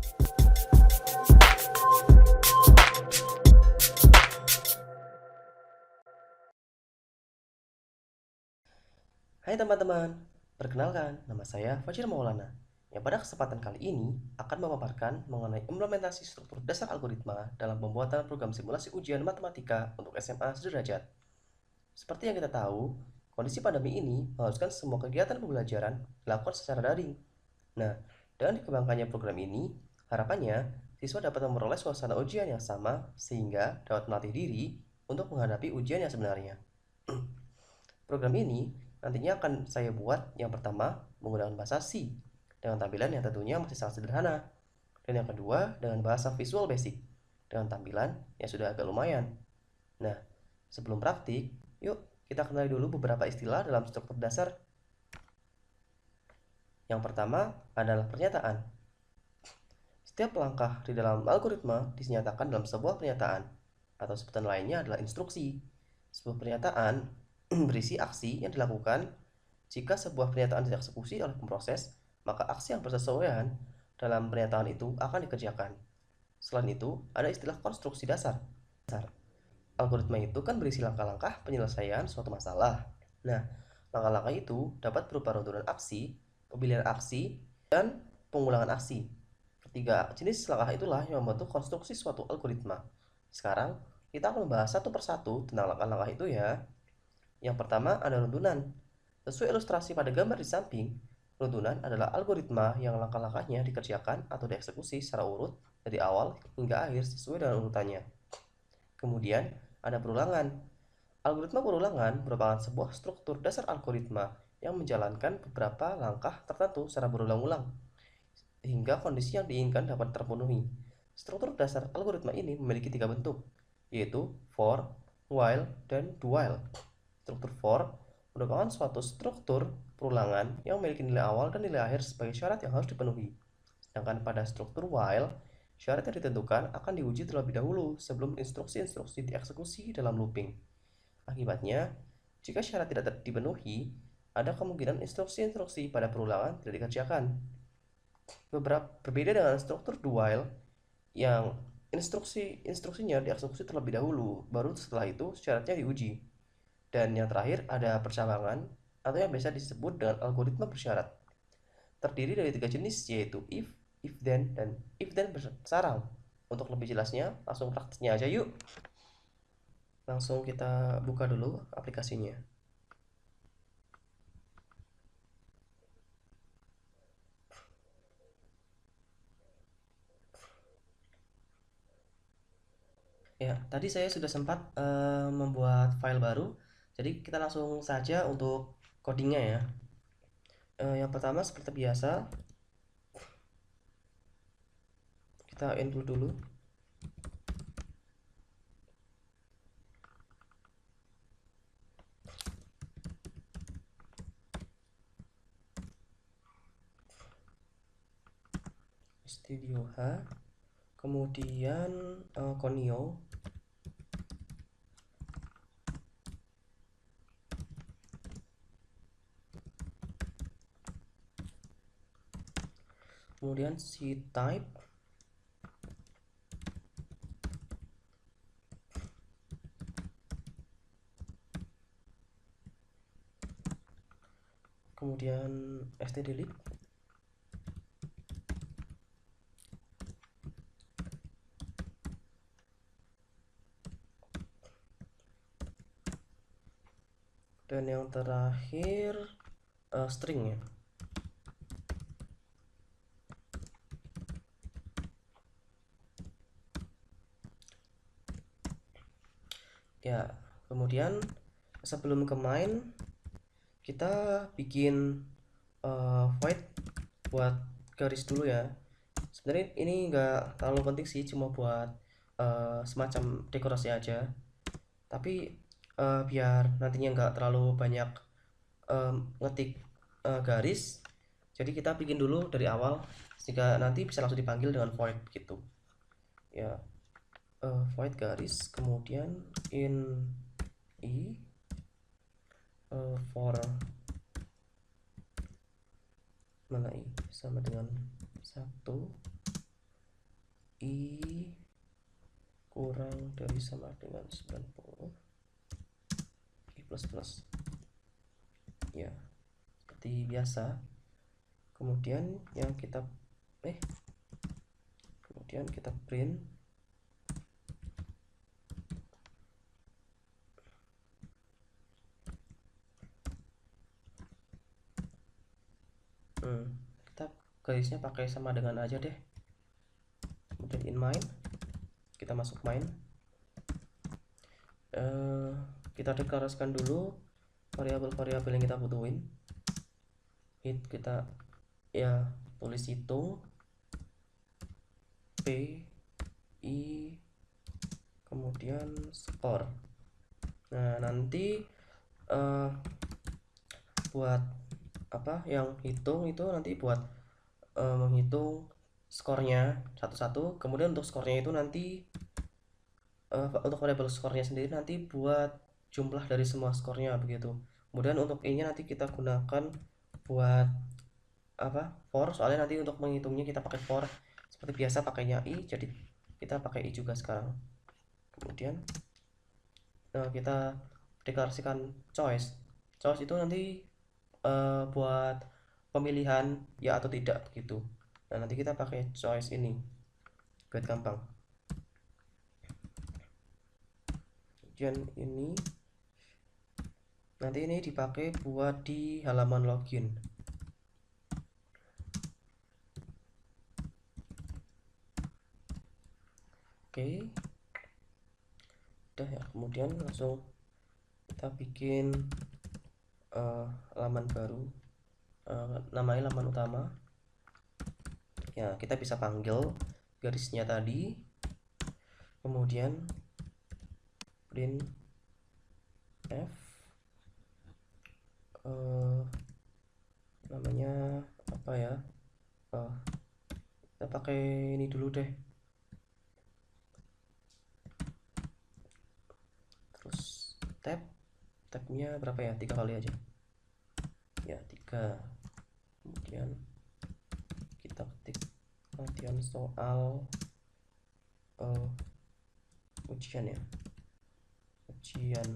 Hai teman-teman, perkenalkan nama saya Fajir Maulana yang pada kesempatan kali ini akan memaparkan mengenai implementasi struktur dasar algoritma dalam pembuatan program simulasi ujian matematika untuk SMA sederajat. Seperti yang kita tahu, kondisi pandemi ini mengharuskan semua kegiatan pembelajaran dilakukan secara daring. Nah, dengan dikembangkannya program ini, harapannya siswa dapat memperoleh suasana ujian yang sama sehingga dapat melatih diri untuk menghadapi ujian yang sebenarnya. Program ini nantinya akan saya buat yang pertama menggunakan bahasa C dengan tampilan yang tentunya masih sangat sederhana. Dan yang kedua dengan bahasa Visual Basic dengan tampilan yang sudah agak lumayan. Nah, sebelum praktik, yuk kita kenali dulu beberapa istilah dalam struktur dasar. Yang pertama adalah pernyataan. Setiap langkah di dalam algoritma dinyatakan dalam sebuah pernyataan, atau sebutan lainnya adalah instruksi. Sebuah pernyataan berisi aksi yang dilakukan. Jika sebuah pernyataan dieksekusi oleh pemroses, maka aksi yang bersesuaian dalam pernyataan itu akan dikerjakan. Selain itu, ada istilah konstruksi dasar. Algoritma itu kan berisi langkah-langkah penyelesaian suatu masalah. Nah, langkah-langkah itu dapat berupa runtunan aksi, pemilihan aksi, dan pengulangan aksi. Ketiga jenis langkah itulah yang membentuk konstruksi suatu algoritma. Sekarang, kita akan membahas satu persatu tentang langkah-langkah itu ya. Yang pertama ada runtunan. Sesuai ilustrasi pada gambar di samping, runtunan adalah algoritma yang langkah-langkahnya dikerjakan atau dieksekusi secara urut dari awal hingga akhir sesuai dengan urutannya. Kemudian, ada perulangan. Algoritma perulangan merupakan sebuah struktur dasar algoritma yang menjalankan beberapa langkah tertentu secara berulang-ulang hingga kondisi yang diinginkan dapat terpenuhi. Struktur dasar algoritma ini memiliki tiga bentuk, yaitu for, while, dan do while. Struktur for merupakan suatu struktur perulangan yang memiliki nilai awal dan nilai akhir sebagai syarat yang harus dipenuhi. Sedangkan pada struktur while, syarat yang ditentukan akan diuji terlebih dahulu sebelum instruksi-instruksi dieksekusi dalam looping. Akibatnya, jika syarat tidak dipenuhi, ada kemungkinan instruksi-instruksi pada perulangan tidak dikerjakan. Berbeda dengan struktur do while yang instruksinya dieksekusi terlebih dahulu, baru setelah itu syaratnya diuji. Dan yang terakhir ada percabangan atau yang biasa disebut dengan algoritma bersyarat. Terdiri dari tiga jenis yaitu if then, dan if then bersarang. Untuk lebih jelasnya, langsung praktiknya aja yuk. Langsung kita buka dulu aplikasinya. Ya, tadi saya sudah sempat membuat file baru. Jadi kita langsung saja untuk codingnya ya. Yang pertama seperti biasa, kita include dulu. Studio H, kemudian Conio, kemudian si type, kemudian stdlib, dan yang terakhir string ya. Ya, kemudian sebelum ke main kita bikin void buat garis dulu ya. Sebenarnya ini nggak terlalu penting sih, cuma buat semacam dekorasi aja. Tapi biar nantinya nggak terlalu banyak ngetik garis, jadi kita bikin dulu dari awal sehingga nanti bisa langsung dipanggil dengan void gitu ya. Void garis kemudian in i for mana i sama dengan 1 I kurang dari sama dengan 90 I plus ya, seperti biasa. Kemudian kemudian kita print kita garisnya pakai sama dengan aja deh. Kemudian in main, kita masuk main, kita deklarasikan dulu variabel-variabel yang kita butuhin. Kita ya tulis hitung P I kemudian skor. Nah nanti buat apa yang hitung itu nanti buat menghitung skornya satu-satu. Kemudian untuk skornya itu nanti untuk variabel skornya sendiri nanti buat jumlah dari semua skornya begitu. Kemudian untuk i-nya nanti kita gunakan buat apa for, soalnya nanti untuk menghitungnya kita pakai for seperti biasa pakainya i, jadi kita pakai i juga sekarang. Kemudian kita deklarasikan choice itu nanti buat pemilihan ya atau tidak gitu. Nah nanti kita pakai choice ini buat gampang. Kemudian ini nanti ini dipakai buat di halaman login. Oke, udah ya. Kemudian langsung kita bikin halaman baru, namanya halaman utama ya. Kita bisa panggil garisnya tadi, kemudian print f namanya apa ya, kita pakai ini dulu deh. Terus tabnya berapa ya, 3 kali aja ya, 3. Kemudian kita ketik latihan soal ujian ya, ujian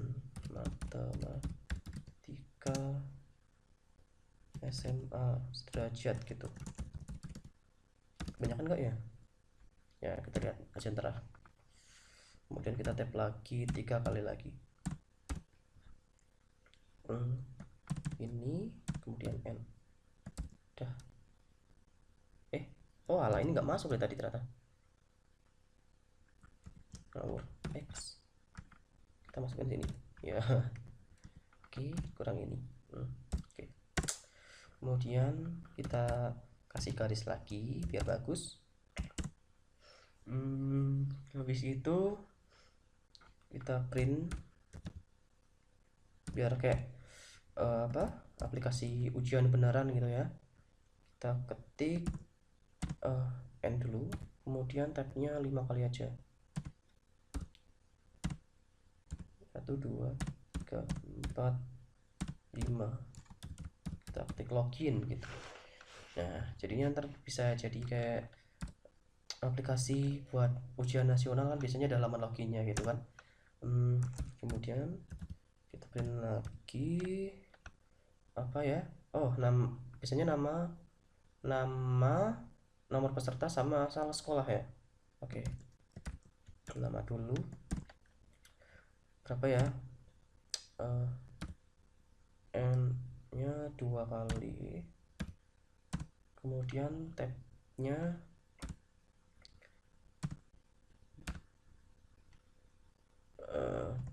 matematika SMA sederajat gitu. Kebanyakan enggak ya? Ya kita lihat aja ntar. Kemudian kita tab lagi 3 kali lagi. Ini kemudian n. Udah. Oh alah, ini nggak masuk dari tadi ternyata. Nomor x kita masukin sini ya. Oke, kurang ini. Oke. Kemudian kita kasih garis lagi biar bagus. Habis itu kita print biar kayak aplikasi ujian beneran gitu ya. Kita ketik n dulu, kemudian tabnya 5 kali aja. 1 2 3 4 5. Kita ketik login gitu. Nah jadinya ntar bisa jadi kayak aplikasi buat ujian nasional kan, biasanya ada halaman loginnya gitu kan. Kemudian kita print lagi apa ya, biasanya nama nomor peserta sama asal sekolah ya. Oke, nama dulu berapa ya, n nya 2 kali, kemudian tabnya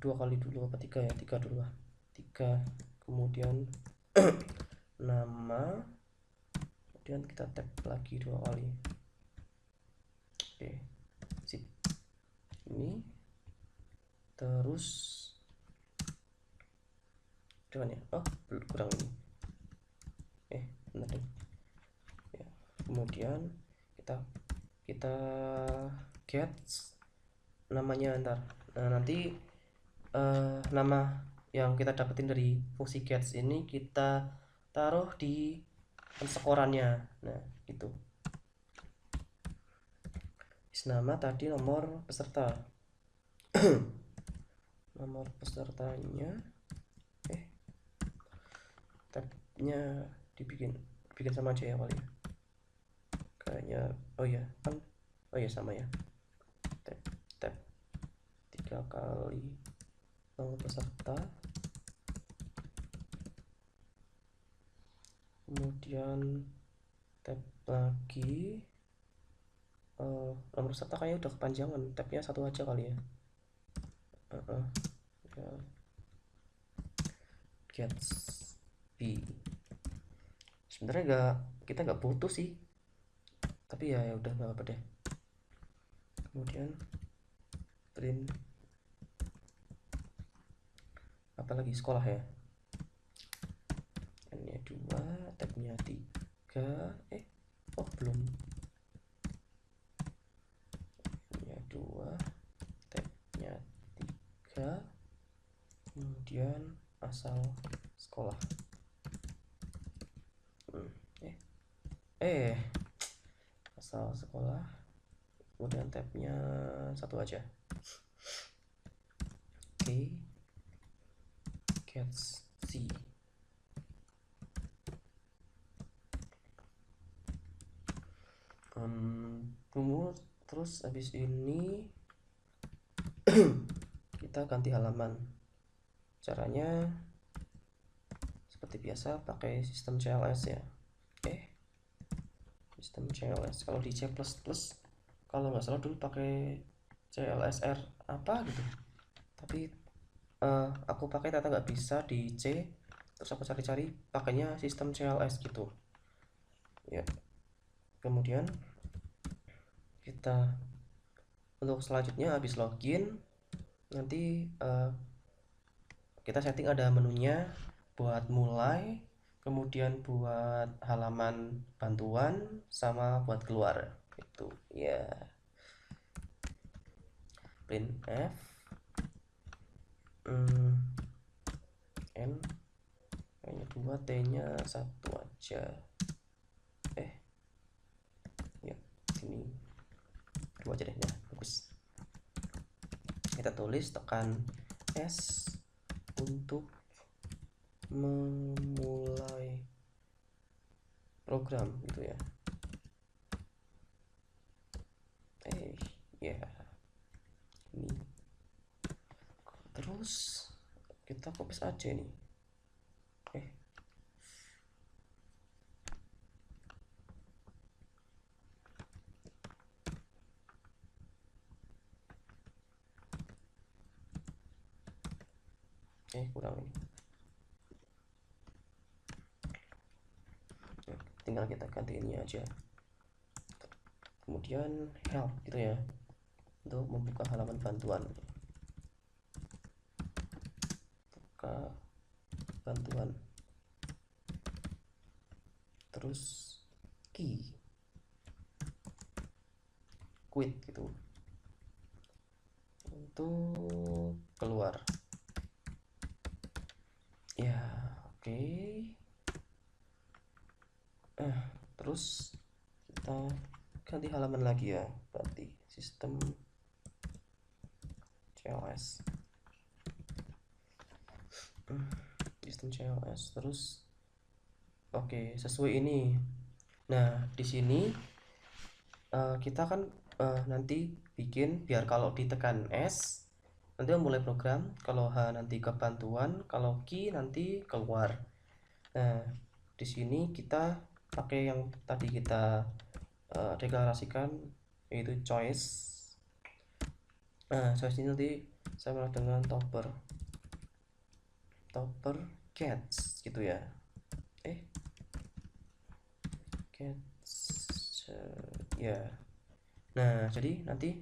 dua kali dulu apa 3 ya, 3 dulu lah, 3. Kemudian nama, kemudian kita tab lagi 2 kali. Oke, sip. Ini terus cuman ya, kurang ini, benar deh ya. Kemudian kita get namanya ntar. Nah nanti nama yang kita dapetin dari fungsi gets ini kita taruh di penskorannya. Nah itu nama tadi nomor peserta. Nomor pesertanya tabnya dibikin sama aja ya kali ya, kayaknya. Oh ya kan, oh ya sama ya, tab 3 kali nomor peserta, kemudian tab lagi nomor peserta kayaknya udah kepanjangan, tabnya satu aja kali ya. Ya. Gatsby sebenarnya kita nggak butuh sih, tapi ya udah nggak apa deh. Kemudian print apalagi sekolah ya, n-nya 2, tabnya 3, oh belum, n-nya 2, tabnya 3, kemudian asal sekolah. Asal sekolah, kemudian tabnya satu aja. Oke, Gatsby. Tunggu, terus habis ini kita ganti halaman. Caranya seperti biasa pakai sistem CLS ya. Sistem CLS. Kalau di C++, kalau nggak salah dulu pakai CLSR apa gitu, tapi aku pakai ternyata nggak bisa di C, terus aku cari-cari pakainya sistem CLS gitu ya. Kemudian kita untuk selanjutnya habis login nanti kita setting ada menunya buat mulai, kemudian buat halaman bantuan, sama buat keluar itu ya. Printf n kayaknya 2, t nya 1 aja. Ya sini 2 aja deh ya, bagus. Kita tulis tekan S untuk memulai program gitu ya. Ya ini terus kita copy aja nih. Kurang ini. Tinggal kita ganti ini aja, kemudian help gitu ya, untuk membuka halaman bantuan. Buka bantuan, terus key, quit gitu untuk keluar ya. Oke. Terus kita ganti halaman lagi ya, berarti sistem CLS. Sistem CLS terus oke, sesuai ini. Nah di sini kita kan nanti bikin biar kalau ditekan S nanti mulai program, kalau H nanti ke bantuan, kalau key nanti keluar. Nah di sini kita pakai yang tadi kita deklarasikan, yaitu choice. Nah choice ini nanti sama dengan topper gets gitu ya. Gets ya. Nah jadi nanti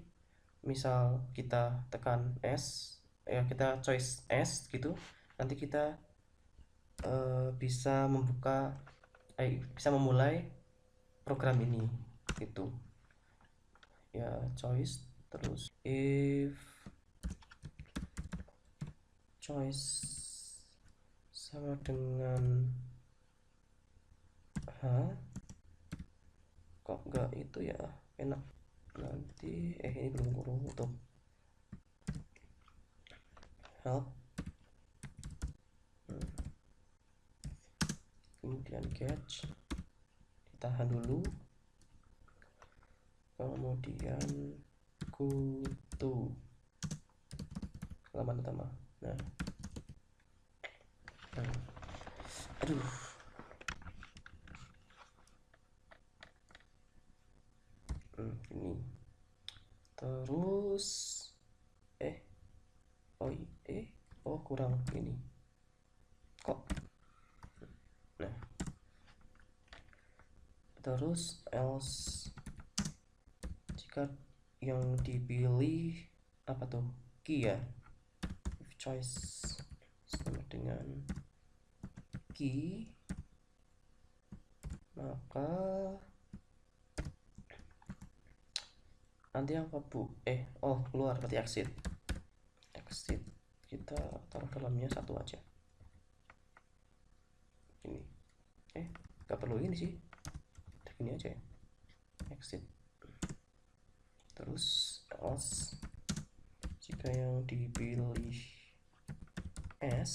misal kita tekan S ya, kita choice S gitu, nanti kita bisa membuka bisa memulai program ini gitu ya. Choice terus if choice sama dengan H, kok enggak itu ya, enak nanti kemudian kutu halaman utama. Nah, aduh, ini terus kurang ini kok. Nah, terus else jika yang dipilih apa tuh, key ya, if choice sama dengan key, maka nanti apa bu, keluar berarti exit kita taruh dalamnya satu aja. Ini nggak perlu ini sih, ini aja ya, exit. Terus else jika yang dipilih S,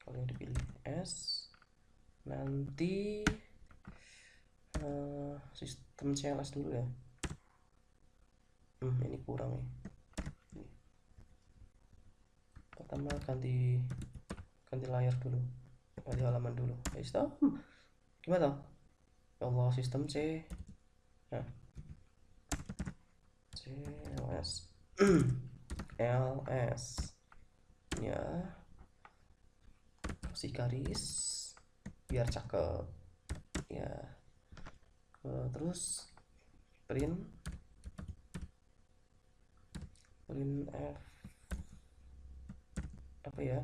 kalau yang dipilih S nanti sistem CLS dulu ya. Ini kurang nih. Pertama ganti layar dulu, ganti halaman dulu. Sistem gimana? Ya Allah, sistem C. Nah, CLS LS ya, kasih garis biar cakep ya. Terus print F apa ya,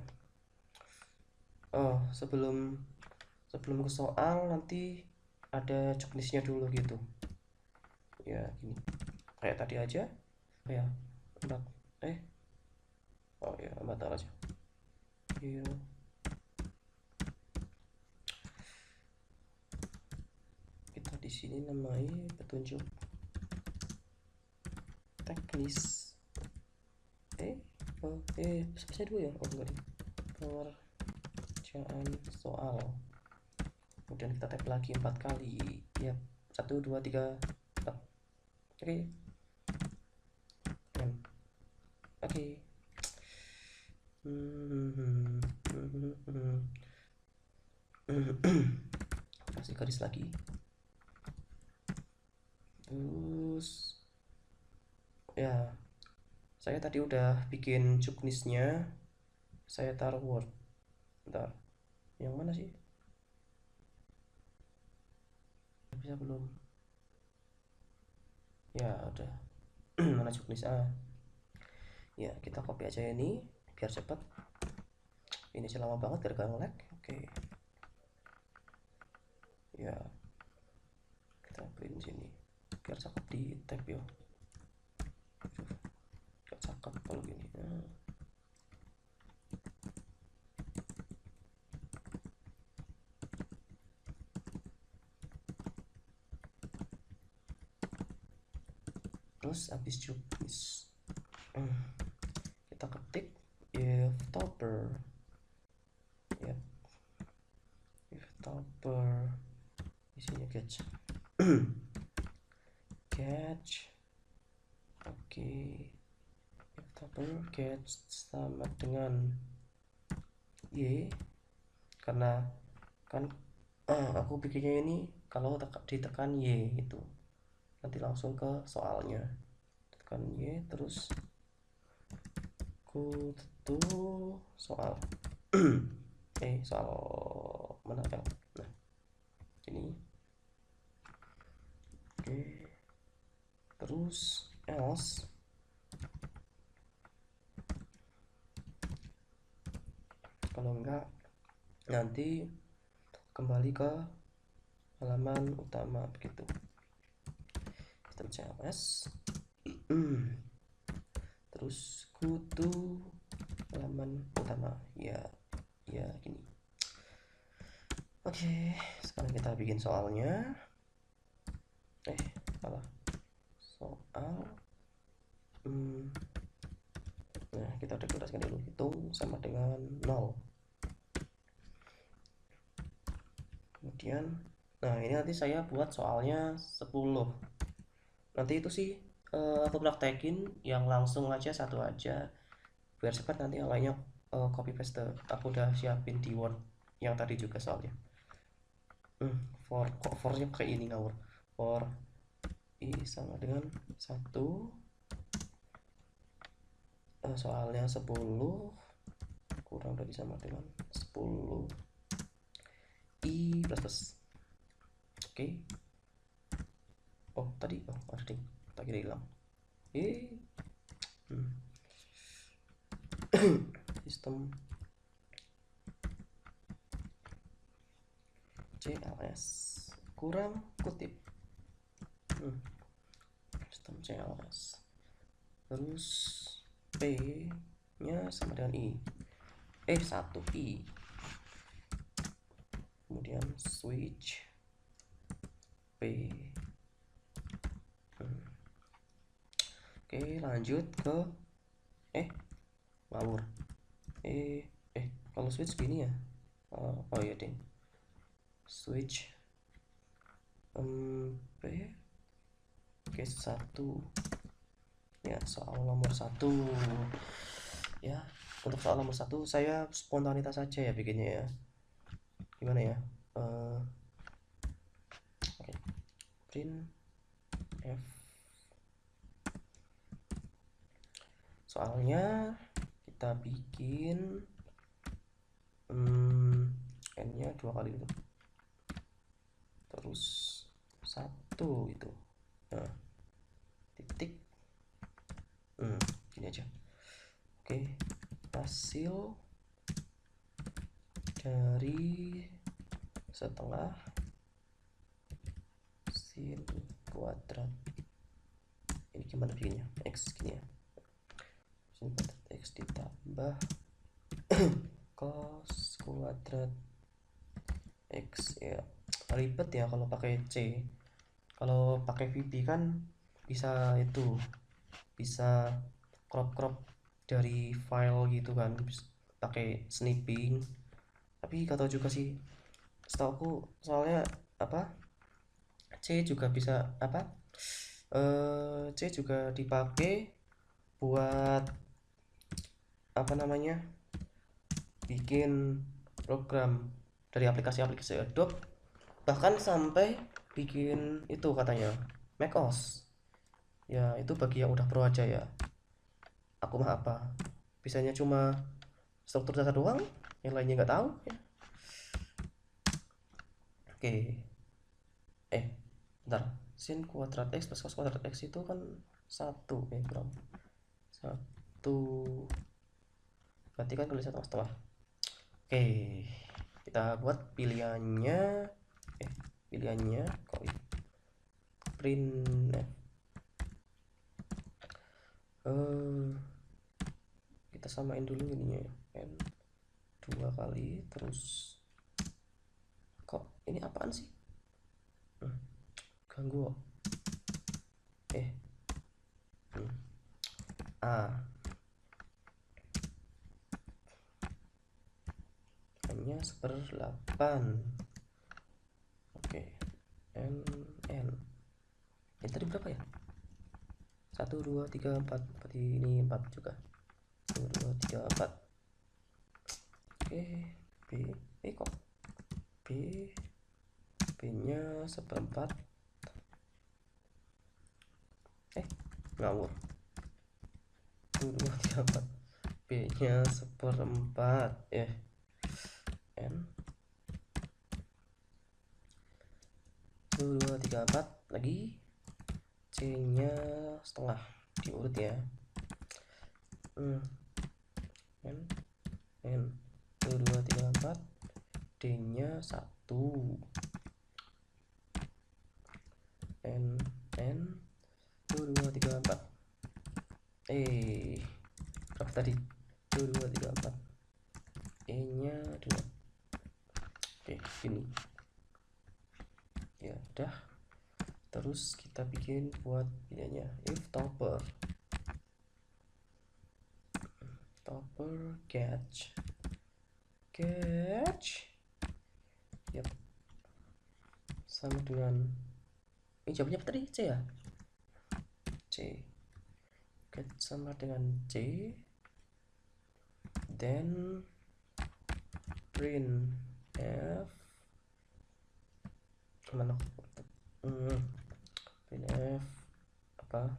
sebelum ke soal nanti ada checklistnya dulu gitu ya, gini kayak tadi aja ya. 4 4 aja. Iya, kita di sini namai petunjuk teknis selesai dulu ya. Enggak, pengerjaan soal, kemudian kita tap lagi 4 kali ya, 1 2 3 4. Oke. Kasih garis lagi. Terus ya, saya tadi udah bikin checklistnya, saya taruh Word. Bentar, yang mana sih? Bisa belum? Ya udah. Mana checklist ya, kita copy aja ini biar cepet. Ini sih lama banget gara-gara nge-lag. Oke. Ya, kita print sini biar cakep di tab ya. Gak cakep kalau gini. Terus habis checklist kita ketik if topper ya, if topper isinya catch oke. If topper catch sama dengan y, karena kan aku bikinnya ini kalau ditekan y itu nanti langsung ke soalnya, tekan y terus kutu soal soal mana kan. Nah, ini oke. Terus else kalau enggak nanti kembali ke halaman utama begitu. Sistem CLS terus kutu halaman utama ya gini. Oke, sekarang kita bikin soalnya. Soal nah, kita deklarasikan dulu, hitung sama dengan 0, kemudian Nah, ini nanti saya buat soalnya 10. Nanti itu sih aku praktekin yang langsung aja satu aja biar cepat, nanti yang lainnya copy paste. Aku udah siapin di Word yang tadi juga soalnya. Kok fornya kayak ini ngawur. For i sama dengan 1, soalnya 10 kurang dari sama dengan 10 i plus plus. Oke. Oh tadi ada ding, tak kira hilang. Sistem CLS kurang kutip. Sistem CLS terus P nya sama dengan I, 1i, kemudian switch P. Oke, lanjut ke ngawur. Kalau switch gini ya. Oh iya ding, switch P. Oke, 1 ya, soal nomor 1 ya. Untuk soal nomor 1 saya spontanitas saja ya bikinnya ya. Gimana ya? Oke. Print F. Soalnya kita bikin n nya 2 kali itu, terus 1 itu, nah titik, gini aja. Oke, hasil dari setengah sin kuadrat, ini gimana bikinnya, x gini ya, sin kuadrat x ditambah cos kuadrat x. Ya ribet ya kalau pakai c. Kalau pakai VB kan bisa itu, bisa crop dari file gitu kan, pakai snipping. Tapi gak tau juga sih, setahu aku soalnya C juga bisa C juga dipakai buat bikin program dari aplikasi Adobe, bahkan sampai bikin itu katanya macOS ya. Itu bagi yang udah pro aja ya. Aku mah bisanya cuma struktur data doang, yang lainnya nggak tahu ya. Oke, bentar, sin kuadrat x plus cos kuadrat x itu kan 1 kurang 1, berarti kan kalau setengah. Oke, kita buat pilihannya print kita samain dulu ininya ya, n 2 kali, terus kok ini apaan sih, ganggu hanya 1/8. Oke, n ini tadi berapa ya, 1 2 3 4, berarti ini 4 juga, 1 2 3 4. Oke, B nya 1/4, ngawur, 1 2 3 4, B nya 1/4 n 1 2 3 4 lagi, C nya setengah, diurut ya, n 1 2 3 4, D nya 1, n 1 2 3 4, berapa tadi, 1 2 3 4, E nya 2. Oke, gini ya udah. Terus kita bikin buat ininya, if topper catch sama dengan ini jawabnya apa tadi? C ya? C. Get sama dengan C, then print f mana print f apa,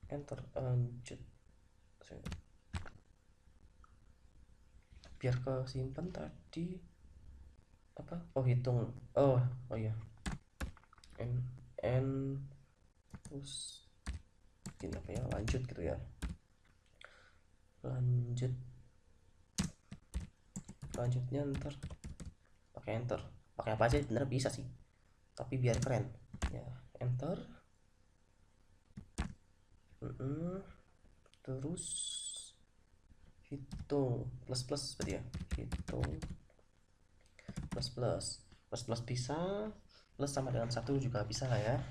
enter, lanjut biar kesimpan tadi apa, oh hitung, oh iya, n terus bikin apa ya, lanjut gitu ya, lanjutnya ntar pakai enter, pakai apa aja bener bisa sih, tapi biar keren ya, enter. Terus hitung plus berarti ya, hitung plus bisa, plus sama dengan 1 juga bisa lah ya.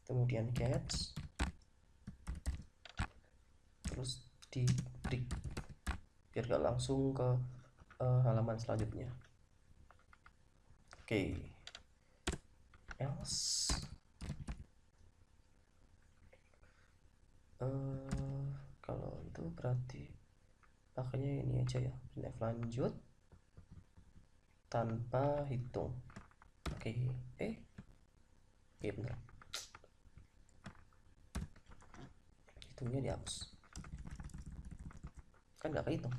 Kemudian catch, terus di break biar gak langsung ke halaman selanjutnya. Oke. Else kalau itu berarti pakainya ini aja ya, printf lanjut tanpa hitung. Oke. Iya bener, hitungnya dihapus kan nggak kehitung.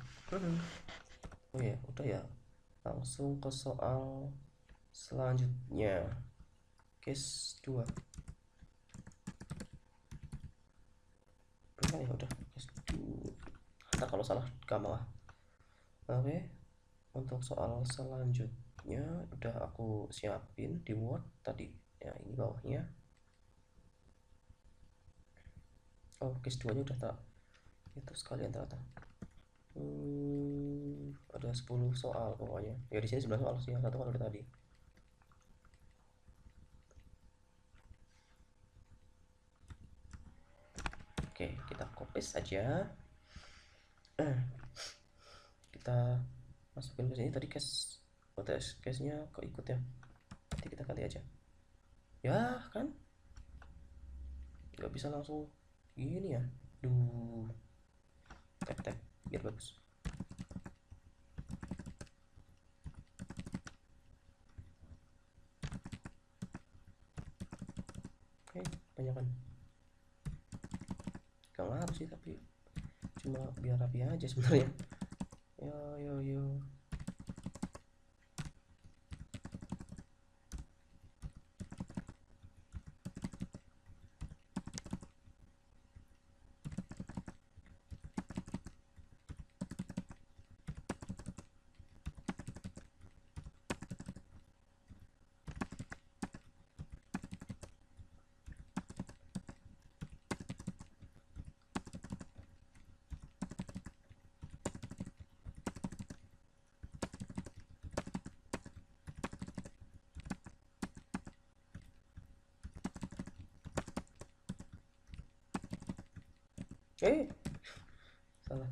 Oh ya udah ya, langsung ke soal selanjutnya, case 2. Ya udah case 2, ntar kalau salah gampang lah. Oke, untuk soal selanjutnya udah aku siapin di Word tadi ya, ini bawahnya. Oh, case 2 nya udah tak itu sekalian ternyata. Ada 10 soal pokoknya ya, di sini 11 soal sih, satu kalau tadi. Oke, kita copy saja. Kita masukin ke sini tadi case OTS, case-nya keikut ya, nanti kita ganti aja ya kan, nggak bisa langsung gini ya, tap biar bagus. Oke, banyak kan, gak ngaruh sih tapi cuma biar rapi aja sebenarnya. Yo. Salah.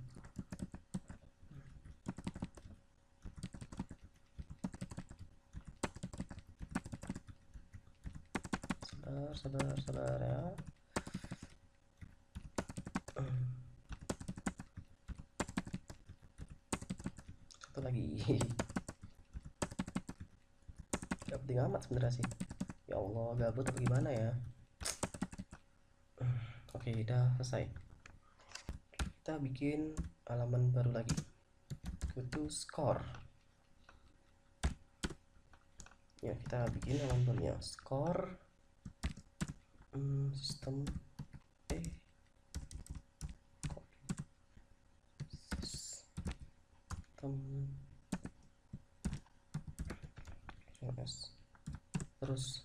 Sabar ya. Satu lagi. Gak penting amat sebenarnya sih. Ya Allah, gabut atau gimana ya? Oke, udah selesai. Kita bikin halaman baru lagi. Go to score. Ya, kita bikin halaman barunya. Score. Sistem. Terus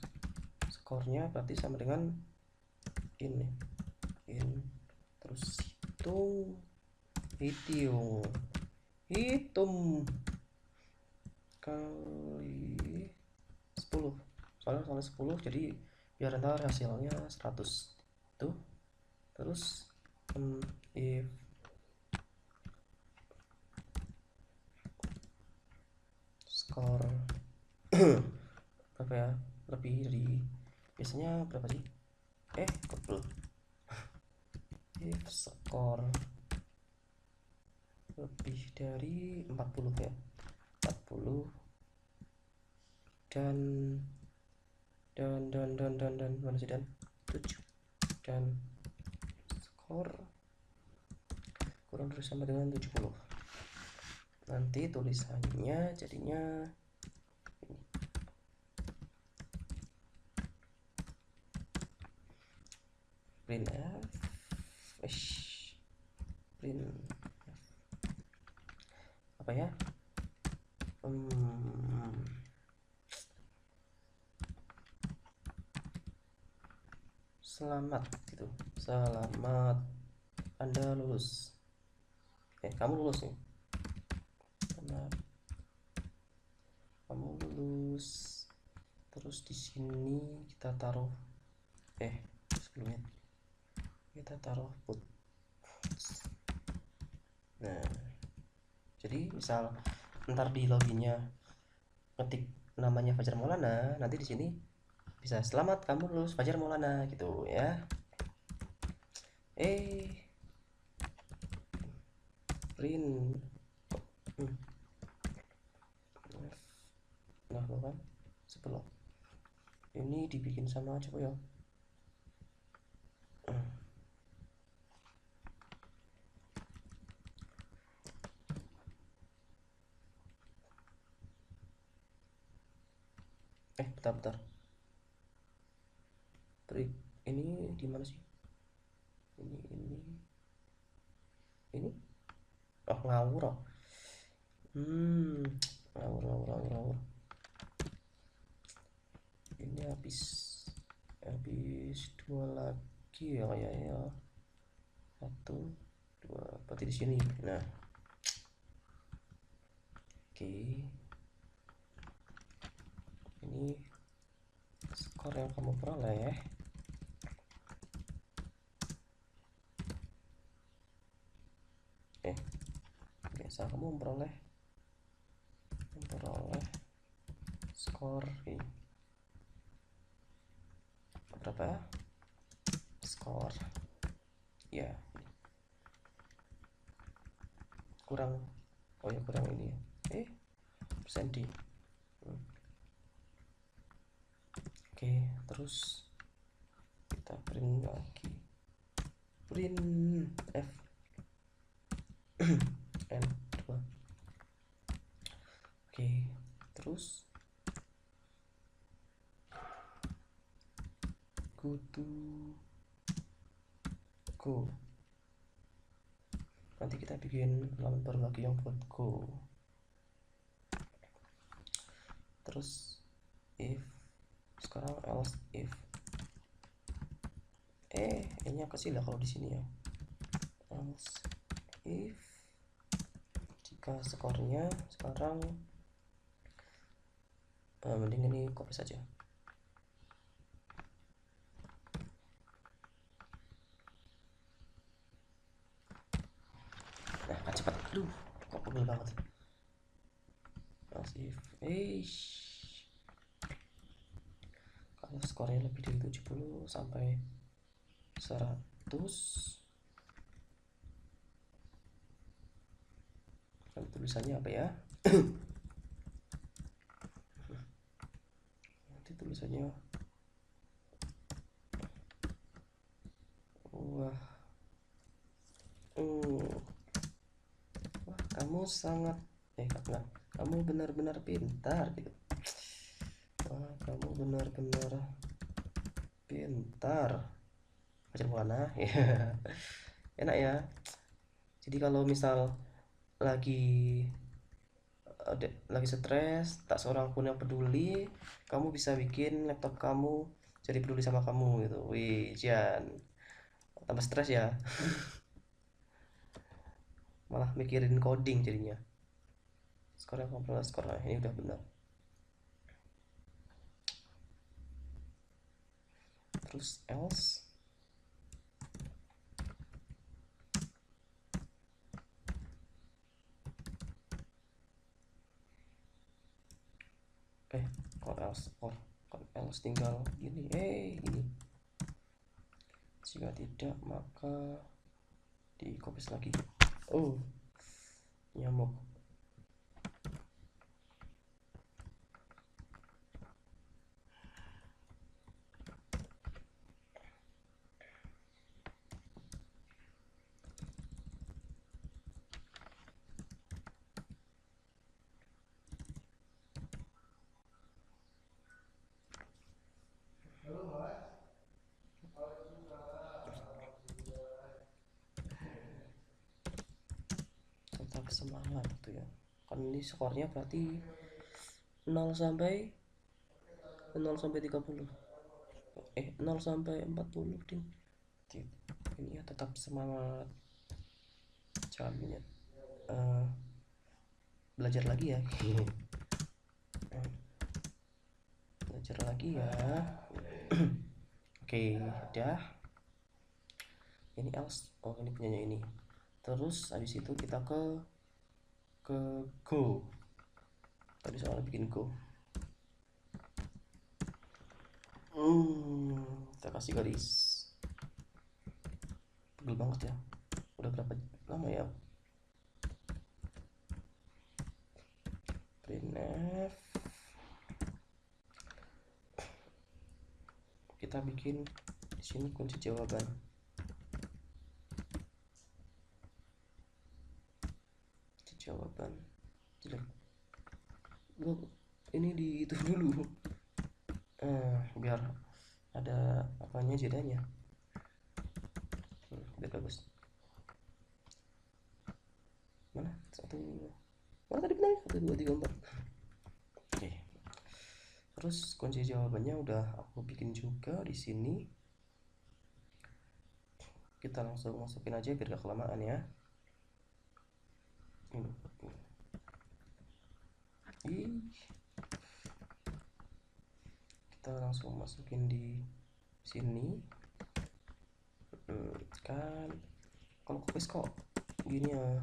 skornya berarti sama dengan ini, terus hitung kali 10, soalnya 10 jadi biar ntar hasilnya 100 tuh. Terus if skor berapa ya, lebih dari biasanya berapa sih, betul, if skor lebih dari 40 ya, 40 dan mana sih, dan 7 dan skor kurang dari sama dengan 70, nanti tulisannya jadinya ini. Print f print apa ya, selamat gitu, selamat Anda lulus, kamu lulus nih, selamat kamu lulus. Terus di sini kita taruh sebelumnya kita taruh put. Nah, jadi misal ntar di loginnya ngetik namanya Fajar Maulana, nanti di sini bisa selamat kamu lulus Fajar Maulana gitu ya. Print nah kan sebelum ini dibikin sama coba ya, bentar trik ini di mana sih, ini ngawur ngawur ini habis 2 lagi ya kayaknya, 1 2 berarti di sini. Nah, oke, ini skor yang kamu peroleh. Biasa kamu memperoleh skor berapa, skor ya kurang kurang ini ya, persen D. Oke, terus kita print lagi, print f n2. Oke, terus go, nanti kita bikin halaman baru lagi yang buat go. Terus if, sekarang else if, nya kecil lah kalau di sini ya, else if jika skornya sekarang mending ini copy saja. Nah, cepat, aduh kok pegel banget, masih kalau skornya lebih dari 70 sampai 100 dan tulisannya apa ya nanti tulisannya wah kamu sangat kamu benar-benar pintar gitu, wah kamu benar-benar pintar Fajar Maulana ya. Enak ya, jadi kalau misal lagi stres, tak seorang pun yang peduli, kamu bisa bikin laptop kamu jadi peduli sama kamu gitu. Wih, Jan, tambah stres ya. Malah mikirin coding jadinya. Skor yang skor ini udah benar. Terus else Kalau else tinggal gini, ini jika tidak maka di copy lagi. Nyamuk. Tetap semangat tuh ya, kan ini skornya berarti 0 sampai 30, 0 sampai 40 ding. Ini ya, tetap semangat jalannya. Belajar lagi ya. Belajar lagi ya. Oke, udah. Ini else. Ini punyanya ini. Terus habis itu kita ke go. Tadi soalnya bikin go. Kita kasih garis. Pegel banget ya. Udah berapa lama ya? Printf. Kita bikin di sini kunci jawaban. Jelek. Ini di itu dulu. Biar ada apanya jedanya. Biar bagus. Mana? Mana tadi benar? 1, 2, 3, 4. Oke. Terus kunci jawabannya udah aku bikin juga di sini. Kita langsung masukin aja biar gak kelamaan ya. Kita langsung masukin di sini. Kan kalau kopis kok gini ya.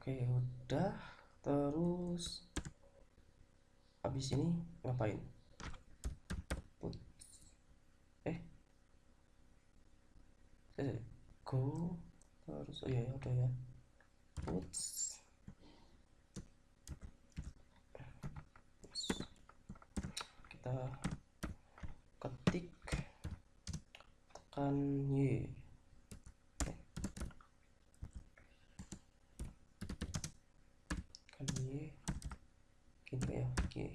Oke, udah. Terus habis ini ngapain? Go. Terus ya udah ya. Puts. Kita ketik, tekan Y. Gini ya, oke.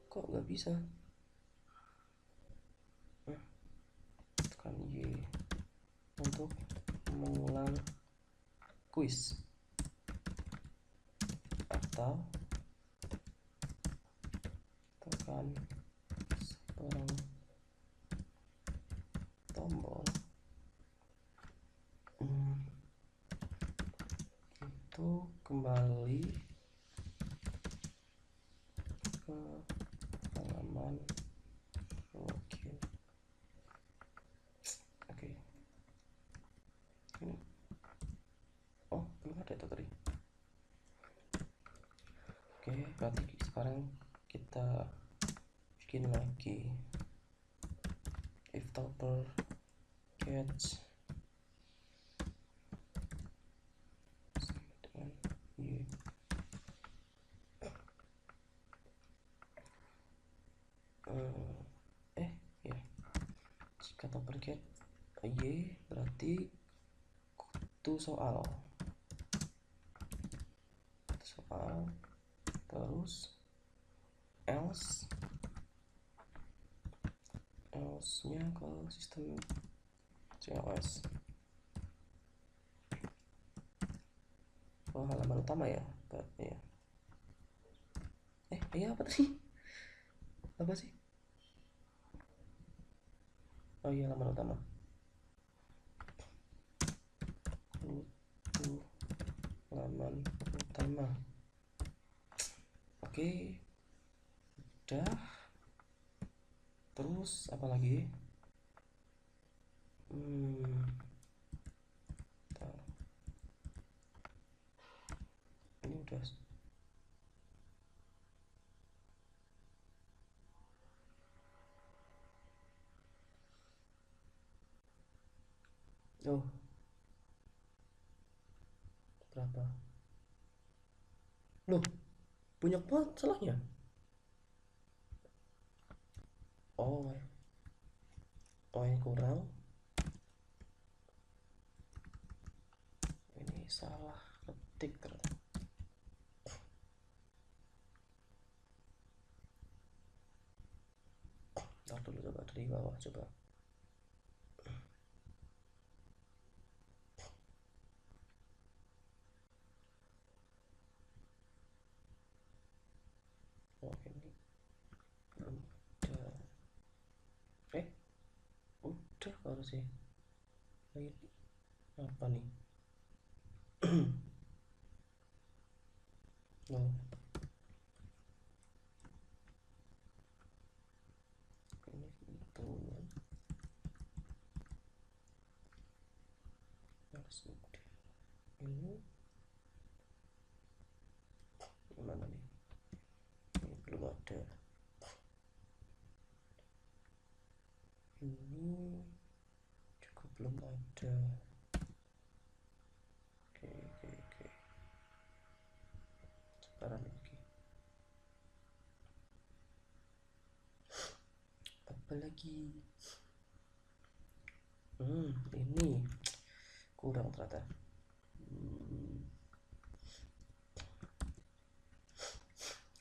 Kok nggak bisa? Tekan Y untuk mengulang kuis atau tekan sekarang tombol itu kembali ke halaman login. Oke. Ini belum ada itu tadi. Oke, berarti sekarang kita bikin lagi if topper catch dengan Y. Ya, jika topper catch Y berarti kutu soal terus else nya ke sistem CLS. Halaman utama ya. Iya apa tadi? Apa sih? Iya, halaman utama. Halaman 5. Oke, udah. Terus apa lagi? Bentar. Ini udah. Oh, berapa? Loh, banyak banget salahnya. Oh, oh ini kurang. Ini salah ketik ternyata. Ntar dulu, coba dari bawah coba. Oh ini belum ada. Udah kalau sih. Ini apa nih? Oh, ini itu harus udah. Ini gimana nih? Ini belum ada. Ini juga belum ada. Oke. Sekarang lagi. Apa lagi? Ini kurang ternyata.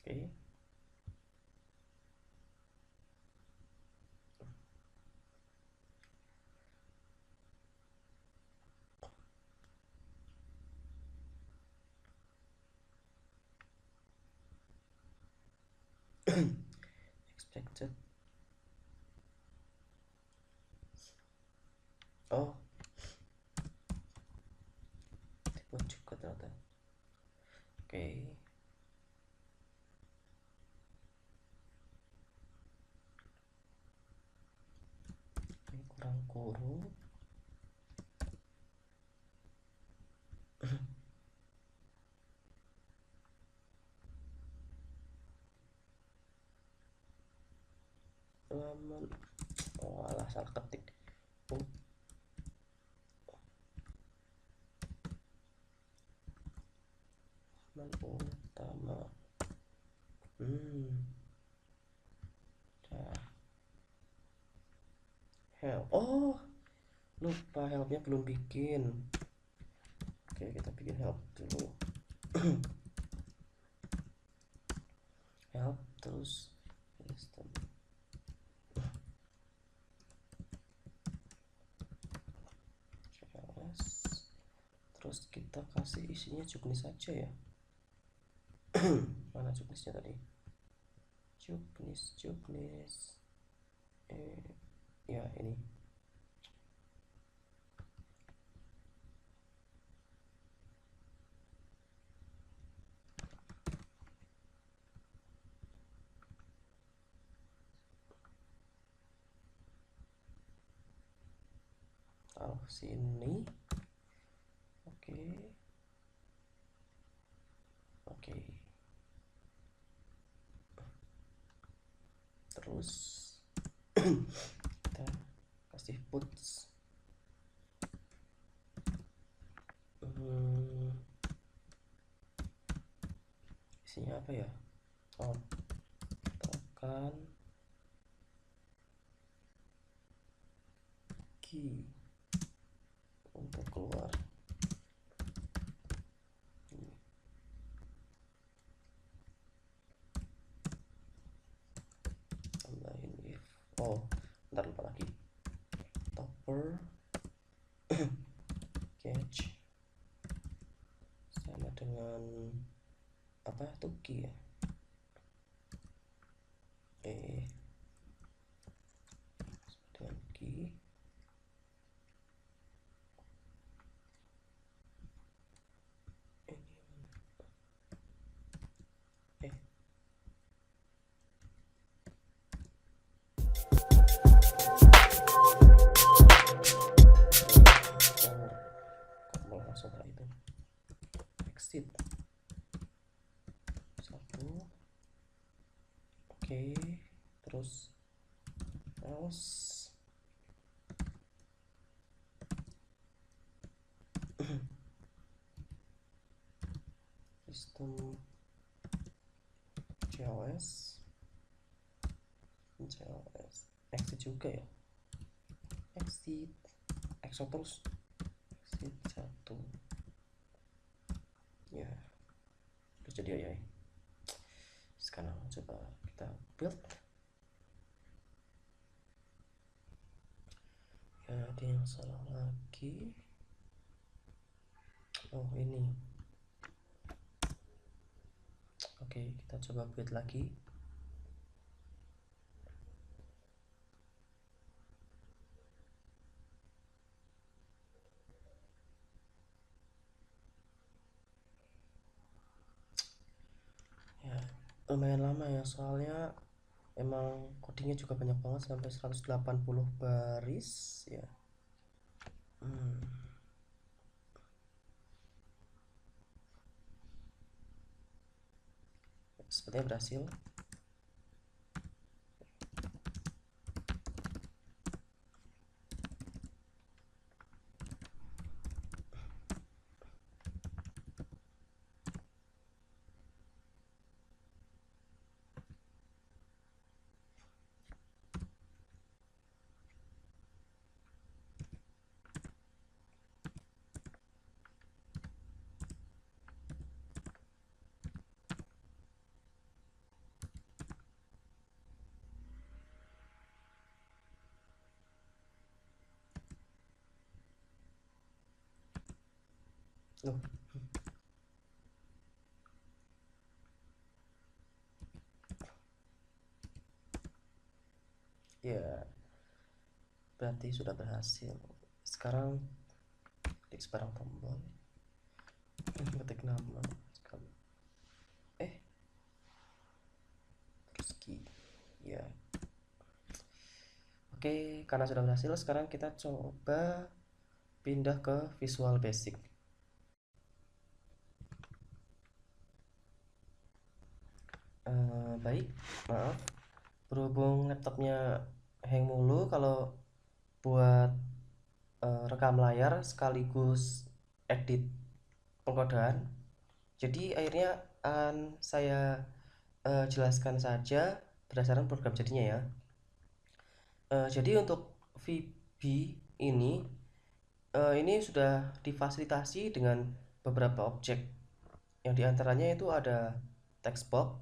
Oke. Expected. Oh, tipe juga ternyata. Oke. Ini kurang kurung. Laman. Oh, alah salah ketik. Oh, utama. Dah. Help. Oh, lupa helpnya belum bikin. Oke, kita bikin help dulu. Help terus system. CLS. Terus kita kasih isinya juknis saja ya. Mana juknisnya tadi? Juknis. Ya ini. Taruh sini. Oke. Terus kita kasih puts. Isinya apa ya? Oh, tekan key untuk keluar. Tambahin if. Oh, ntar lupa lagi. Topper catch sama dengan apa tuh key ya? Dengan key. Ini exit 1. Oke, terus else sistem CLS exit juga ya, exit terus exit 1 ya, terus jadi ya. Sekarang coba kita build ya. Ada yang salah lagi. Oh ini, oke, kita coba build lagi. Ya lumayan lama ya, soalnya emang codingnya juga banyak banget sampai 180 baris ya. Sepertinya berhasil. Loh, ya berarti sudah berhasil. Sekarang klik sebarang tombol, ketik nama, terus key ya. Oke, karena sudah berhasil, sekarang kita coba pindah ke Visual Basic. Baik, maaf, berhubung laptopnya hang mulu kalau buat rekam layar sekaligus edit pengkodean. Jadi akhirnya akan saya jelaskan saja berdasarkan program jadinya ya. Jadi untuk VB ini sudah difasilitasi dengan beberapa objek, yang diantaranya itu ada text box.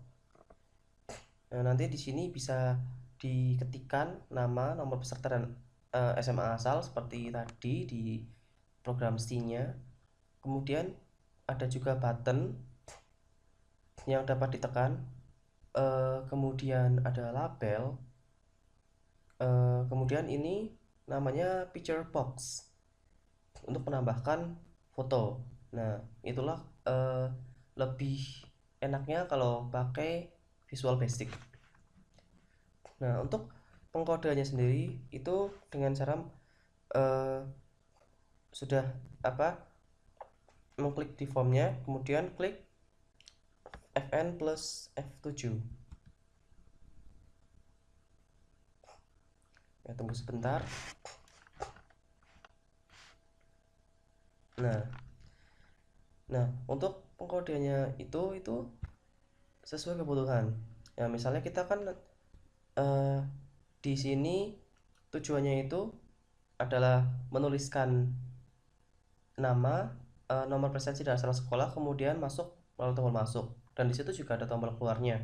Nah, nanti di sini bisa diketikkan nama, nomor peserta, dan SMA asal seperti tadi di program C-nya. Kemudian ada juga button yang dapat ditekan. Kemudian ada label. Kemudian ini namanya picture box untuk menambahkan foto. Nah, itulah lebih enaknya kalau pakai Visual Basic. Nah, untuk pengkodeannya sendiri itu dengan cara sudah mengklik di formnya, kemudian klik Fn plus F7 ya, tunggu sebentar. Nah untuk pengkodeannya itu sesuai kebutuhan ya. Misalnya kita kan di sini tujuannya itu adalah menuliskan nama, nomor presensi dan asal sekolah, kemudian masuk melalui tombol masuk, dan di situ juga ada tombol keluarnya.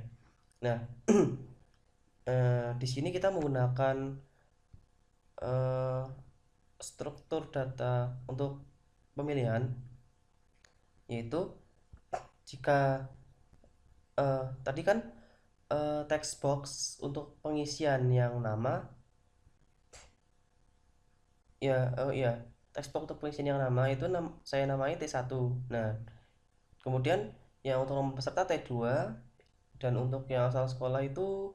Nah, di sini kita menggunakan struktur data untuk pemilihan, yaitu jika tadi kan text box untuk pengisian yang nama ya. Text box untuk pengisian yang nama itu saya namai T1. Nah, kemudian yang untuk nomor peserta T2, dan untuk yang asal sekolah itu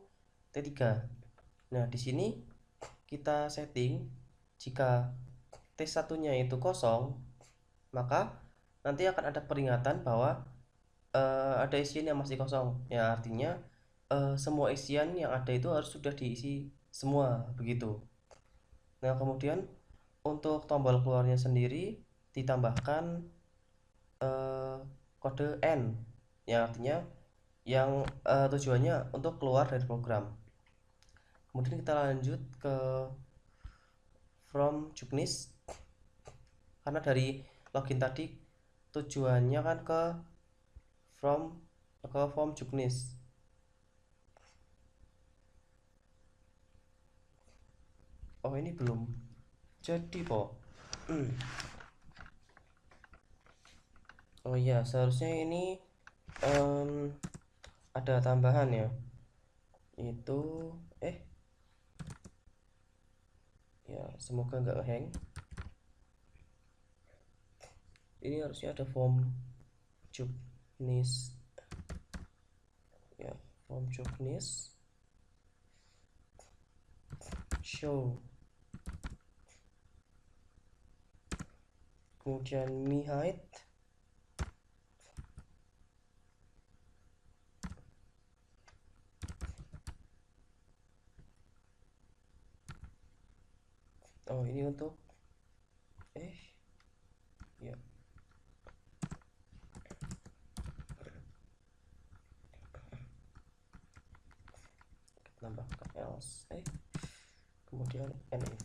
T3. Nah, di sini kita setting jika T1-nya itu kosong, maka nanti akan ada peringatan bahwa ada isian yang masih kosong, ya artinya semua isian yang ada itu harus sudah diisi semua begitu. Nah, kemudian untuk tombol keluarnya sendiri ditambahkan eh, kode N, yang artinya yang tujuannya untuk keluar dari program. Kemudian kita lanjut ke from Juknis, karena dari login tadi tujuannya kan from ke form Juknis. Oh, ini belum jadi po. Oh iya, seharusnya ini ada tambahan ya, itu ya semoga nggak hang. Ini harusnya ada form Juknis ya, form Juknis show, kemudian mi height, oh ini untuk ya tambahkan else kemudian nif.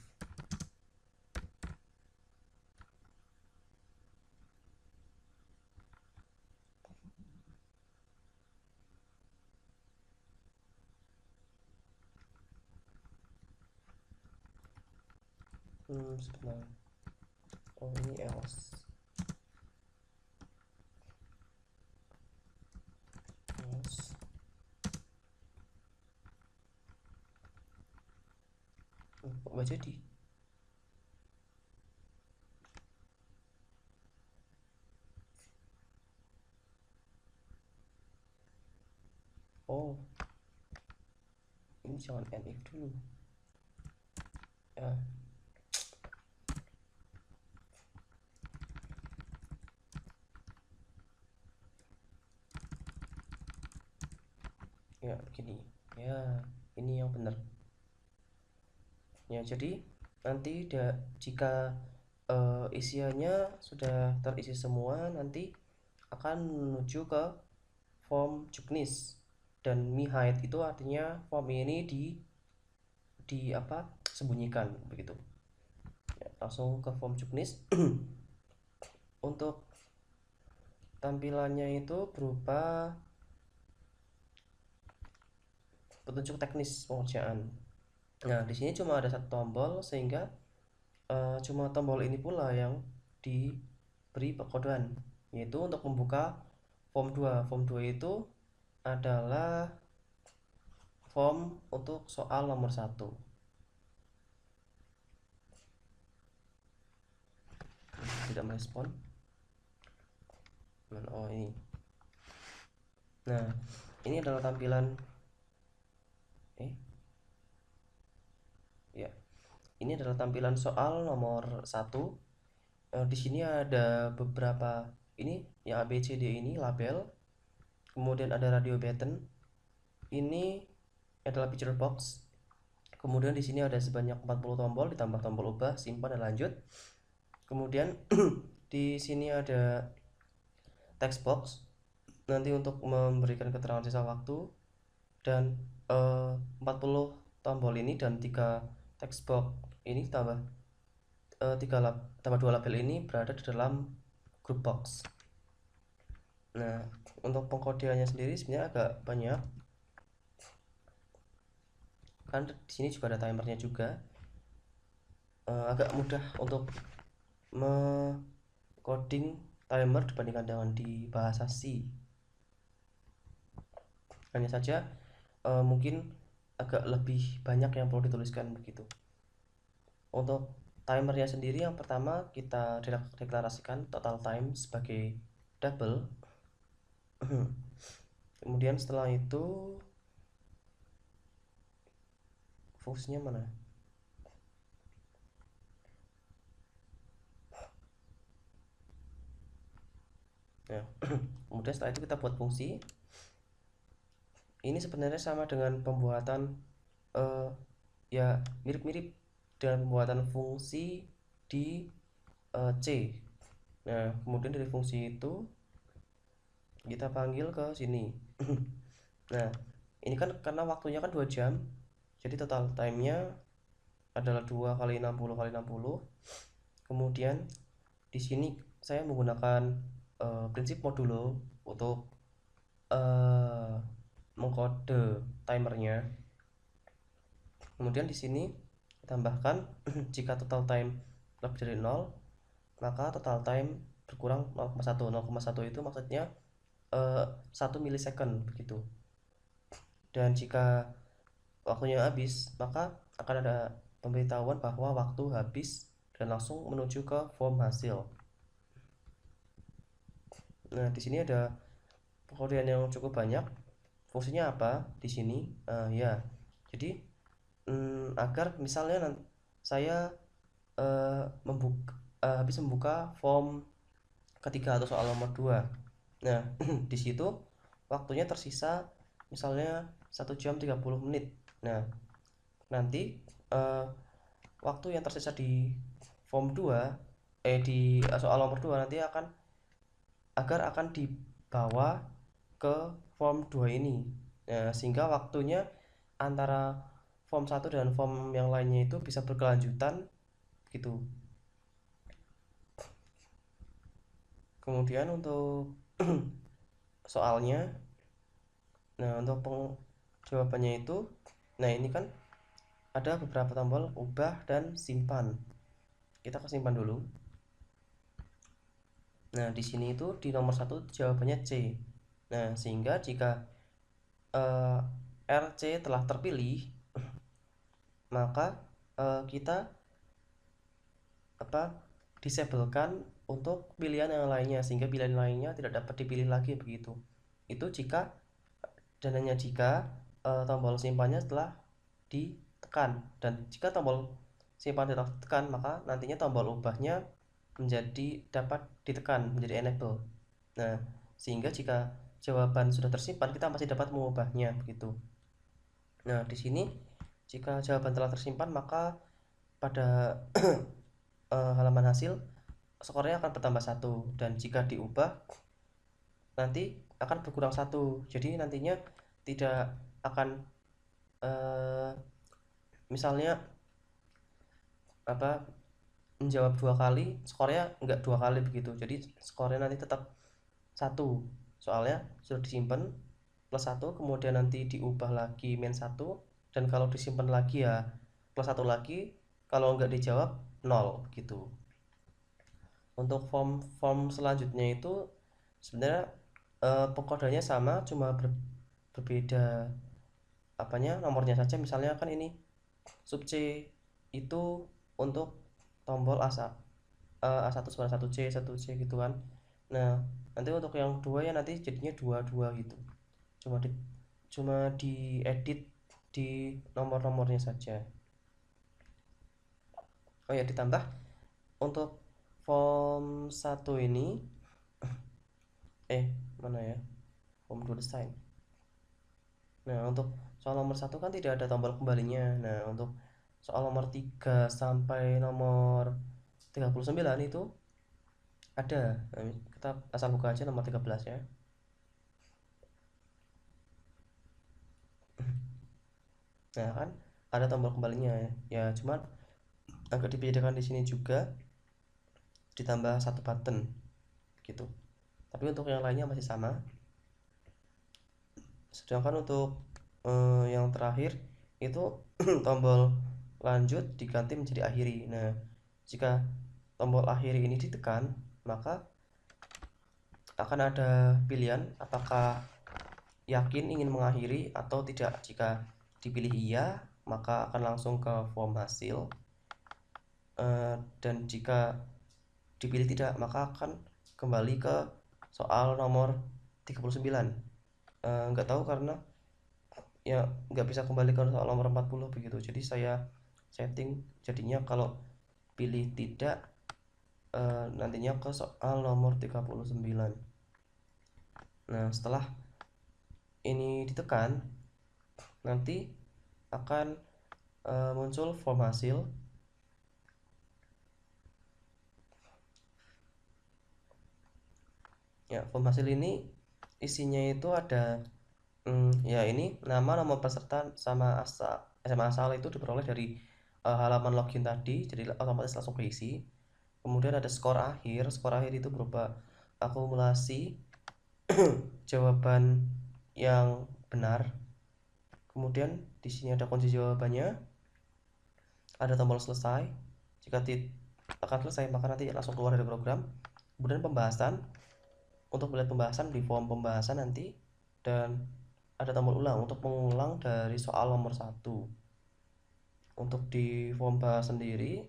Sebentar, oh ini else kok nggak jadi. Oh, ini jangan nif dulu ya. Ya begini ya, ini yang benar ya. Jadi nanti jika isiannya sudah terisi semua, nanti akan menuju ke form Juknis, dan mi height itu artinya form ini di apa, sembunyikan begitu ya. Langsung ke form Juknis. Untuk tampilannya itu berupa petunjuk teknis pengerjaan. Nah, di sini cuma ada satu tombol, sehingga cuma tombol ini pula yang diberi perkodean, yaitu untuk membuka form 2. Form 2 itu adalah form untuk soal nomor 1. Tidak merespon. Oh ini. Nah, ini adalah tampilan ya. Ini adalah tampilan soal nomor 1. Di sini ada beberapa ini yang A B C D ini label. Kemudian ada radio button. Ini adalah picture box. Kemudian di sini ada sebanyak 40 tombol ditambah tombol ubah, simpan, dan lanjut. Kemudian di sini ada text box, nanti untuk memberikan keterangan sisa waktu, dan 40 tombol ini dan 3 text box ini tambah 2 label ini berada di dalam group box. Nah, untuk pengkodeannya sendiri sebenarnya agak banyak, kan di sini juga ada timernya juga. Agak mudah untuk coding timer dibandingkan dengan di bahasa C. Hanya saja mungkin agak lebih banyak yang perlu dituliskan begitu. Untuk timernya sendiri, yang pertama kita deklarasikan total time sebagai double. Kemudian setelah itu fungsinya mana? Nah, kemudian setelah itu kita buat fungsi. Ini sebenarnya sama dengan pembuatan ya mirip-mirip dengan pembuatan fungsi di C. Nah, kemudian dari fungsi itu kita panggil ke sini. Nah, ini kan karena waktunya kan 2 jam, jadi total time-nya adalah 2 kali 60 kali 60. Kemudian di sini saya menggunakan prinsip modulo untuk mengkode timernya. Kemudian di sini tambahkan jika total time lebih dari 0, maka total time berkurang 0,1. 0,1 itu maksudnya 1 milisecond begitu. Dan jika waktunya habis, maka akan ada pemberitahuan bahwa waktu habis dan langsung menuju ke form hasil. Nah, di sini ada pengodean yang cukup banyak. Fungsinya apa di sini? Ya, jadi agar misalnya saya habis membuka form ketiga atau soal nomor 2. Nah, di situ waktunya tersisa misalnya 1 jam 30 menit. Nah, nanti waktu yang tersisa di form 2 di soal nomor 2 nanti akan dibawa ke form 2 ini. Nah, sehingga waktunya antara form 1 dan form yang lainnya itu bisa berkelanjutan gitu. Kemudian untuk soalnya, nah untuk jawabannya itu, nah ini kan ada beberapa tombol ubah dan simpan. Kita ke simpan dulu. Nah, di sini itu di nomor 1 jawabannya C. Nah, sehingga jika RC telah terpilih, maka kita disablekan untuk pilihan yang lainnya, sehingga pilihan lainnya tidak dapat dipilih lagi begitu. Itu jika dan hanya jika tombol simpannya telah ditekan, dan jika tombol simpan telah ditekan, maka nantinya tombol ubahnya menjadi dapat ditekan, menjadi enable. Nah, sehingga jika jawaban sudah tersimpan, kita masih dapat mengubahnya begitu. Nah, di sini jika jawaban telah tersimpan, maka pada halaman hasil skornya akan bertambah 1, dan jika diubah nanti akan berkurang 1. Jadi nantinya tidak akan misalnya menjawab 2 kali, skornya enggak 2 kali begitu. Jadi skornya nanti tetap 1. Soalnya sudah disimpan plus 1, kemudian nanti diubah lagi min 1, dan kalau disimpan lagi ya plus 1 lagi, kalau enggak dijawab 0 gitu. Untuk form selanjutnya itu sebenarnya pengkodeannya sama, cuma berbeda nomornya saja. Misalnya kan ini sub C itu untuk tombol A1 sama 1C 1C gitu kan. Nah, nanti untuk yang 2 ya nanti jadinya 22 gitu. Cuma diedit di nomor-nomornya saja. Oh ya, ditambah untuk form 1 ini mana ya? Form 2 design. Nah, untuk soal nomor 1 kan tidak ada tombol kembalinya. Nah, untuk soal nomor 3 sampai nomor 39 itu ada. Nah, kita asal buka aja nomor 13 ya. Nah, kan ada tombol kembalinya ya. Cuman agak dibedakan di sini juga, ditambah satu button gitu. Tapi untuk yang lainnya masih sama. Sedangkan untuk yang terakhir itu tombol lanjut diganti menjadi akhiri. Nah, jika tombol akhiri ini ditekan, maka akan ada pilihan apakah yakin ingin mengakhiri atau tidak. Jika dipilih iya, maka akan langsung ke form hasil, dan jika dipilih tidak, maka akan kembali ke soal nomor 39. Nggak tahu karena ya nggak bisa kembali ke soal nomor 40 begitu. Jadi saya setting jadinya kalau pilih tidak nantinya ke soal nomor 39. Nah, setelah ini ditekan, nanti akan muncul form hasil. Ya, form hasil ini isinya itu ada ya ini nama, nomor peserta, sama asal, SMA asal itu diperoleh dari halaman login tadi, jadi otomatis langsung keisi. Kemudian ada skor akhir. Skor akhir itu berupa akumulasi jawaban yang benar. Kemudian di sini ada kunci jawabannya, ada tombol selesai. Jika tekan selesai, maka nanti langsung keluar dari program. Kemudian pembahasan, untuk melihat pembahasan di form pembahasan nanti, dan ada tombol ulang untuk mengulang dari soal nomor 1. Untuk di form bahas sendiri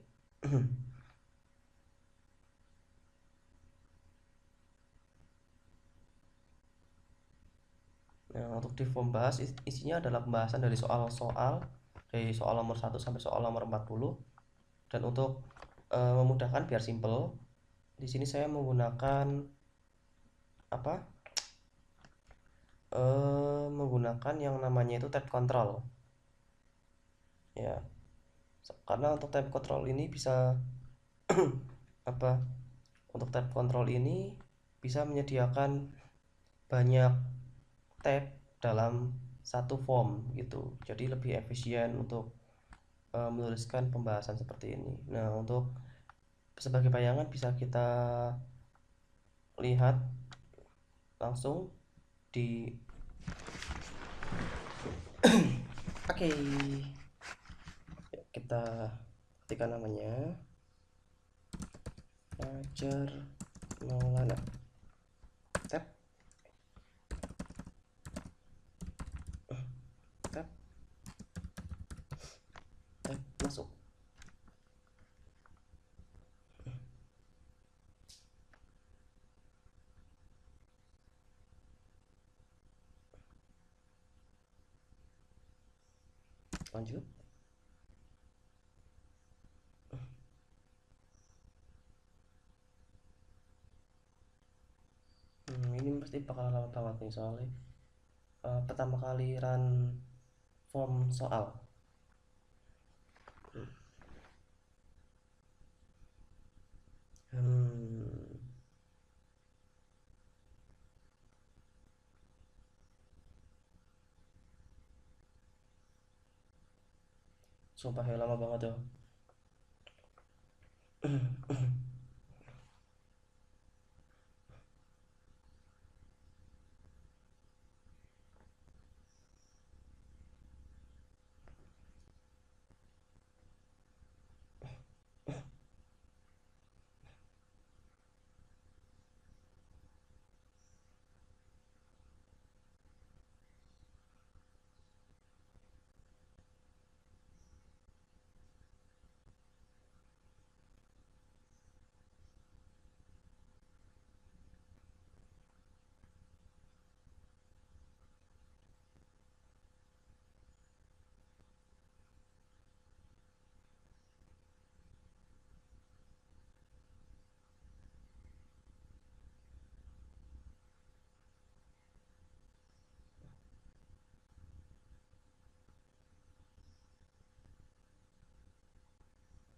nah, untuk di form bahas isinya adalah pembahasan dari soal-soal dari soal nomor 1 sampai soal nomor 40. Dan untuk memudahkan biar simple, di sini saya menggunakan apa? Menggunakan yang namanya itu tab control. Ya, karena untuk tab control ini bisa apa? Untuk tab control ini bisa menyediakan banyak tab dalam satu form gitu. Jadi lebih efisien untuk menuliskan pembahasan seperti ini. Nah, untuk sebagai bayangan bisa kita lihat langsung di Oke, kita ketikkan namanya Fajar Maulana, tab tab tab masuk. Lanjut. Ini pasti bakal lama banget nih soalnya pertama kali run form soal. Sumpah ya lama banget ya.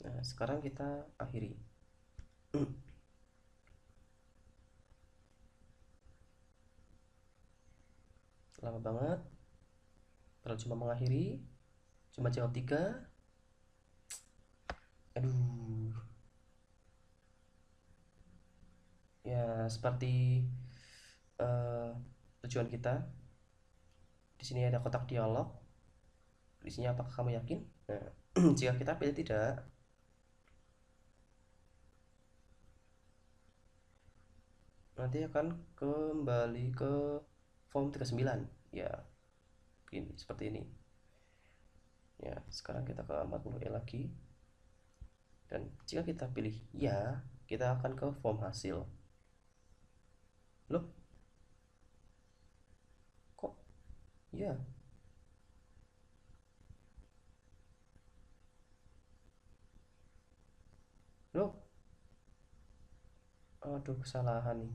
Nah, sekarang kita akhiri. Lama banget. Padahal cuma mengakhiri, cuma jawab 3. Aduh. Ya, seperti eh, tujuan kita. Di sini ada kotak dialog. Isinya apakah kamu yakin? Nah, jika kita pilih tidak, nanti akan kembali ke form 39. Ya, begini, seperti ini. Ya, sekarang kita ke 40E lagi. Dan jika kita pilih ya, kita akan ke form hasil. Loh, kok ya? Loh, aduh kesalahan nih.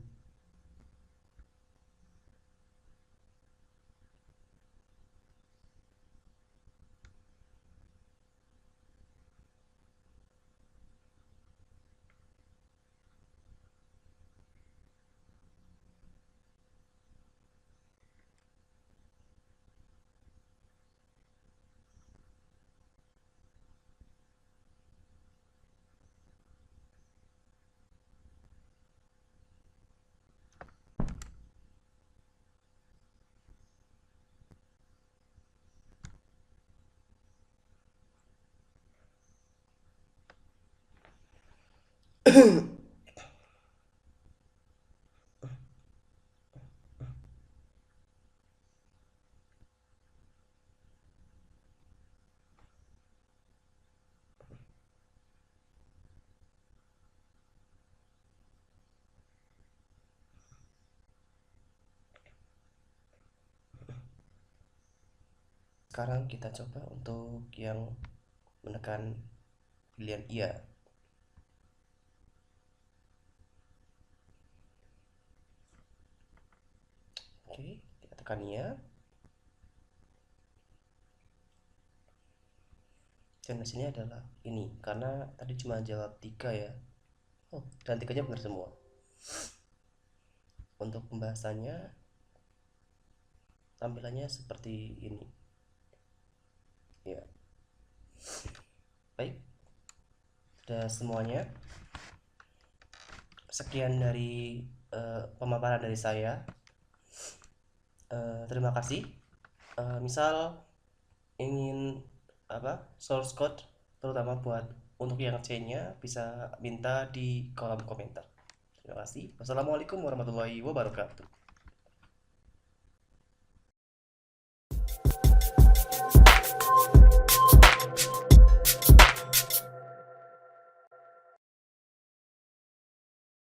Sekarang kita coba untuk yang menekan pilihan iya. Oke, kita tekan iya. Dan di sini adalah ini, karena tadi cuma jawab 3 ya. Oh, dan tiganya benar semua. Untuk pembahasannya, tampilannya seperti ini. Ya, baik. Sudah semuanya. Sekian dari pemaparan dari saya. Terima kasih. Misal ingin apa source code terutama buat untuk yang C-nya bisa minta di kolom komentar. Terima kasih. Wassalamualaikum warahmatullahi wabarakatuh.